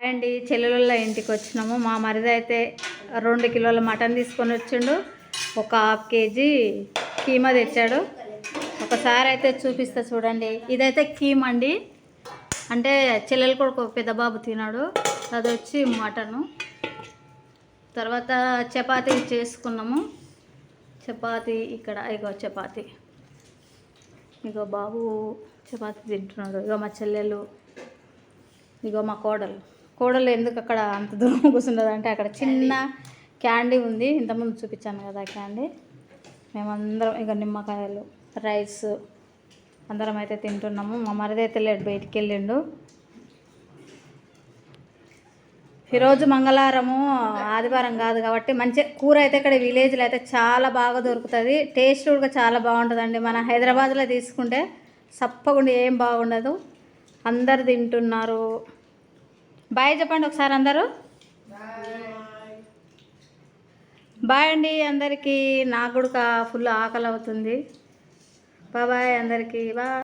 అండి చెల్లెళ్ళ ఇంటికి వచ్చినాము. మా మరిది అయితే 2 కిలోల మటన్ తీసుకొని వచ్చిండు, ఒక ½ కేజీ కీమా తెచ్చాడు. ఒకసారి అయితే చూపిస్తా చూడండి. ఇదైతే కీమా అండి, అంటే చెల్లెలు కూడా ఒక పెద్ద బాబు తిన్నాడు. అది వచ్చి మటను. తర్వాత చపాతీ చేసుకున్నాము. చపాతీ ఇక్కడ ఇగో చపాతీ, ఇగో బాబు చపాతీ తింటున్నాడు. ఇగో మా చెల్లెలు, ఇగో మా కోడలు ఎందుకు అక్కడ అంత దూరం కూర్చున్నది అంటే అక్కడ చిన్న క్యాండీ ఉంది, ఇంతకుముందు చూపించాను కదా క్యాండీ. మేమందరం ఇక నిమ్మకాయలు, రైస్ అందరం అయితే తింటున్నాము. మా మరిది అయితే లేడు, బయటికి వెళ్ళిండు. ఈరోజు మంగళవారము, ఆదివారం కాదు కాబట్టి మంచి కూర అయితే ఇక్కడ విలేజ్లో అయితే చాలా బాగా దొరుకుతుంది. టేస్ట్ కూడా చాలా బాగుంటుందండి. మన హైదరాబాద్లో తీసుకుంటే సప్పకుండా ఏం బాగుండదు. అందరు తింటున్నారు. బాయ్ చెప్పండి ఒకసారి అందరూ. బాయ్ అండి అందరికీ. నాకు కూడా ఫుల్ ఆకలి అవుతుంది. బాయ్ అందరికీ. బాయ్.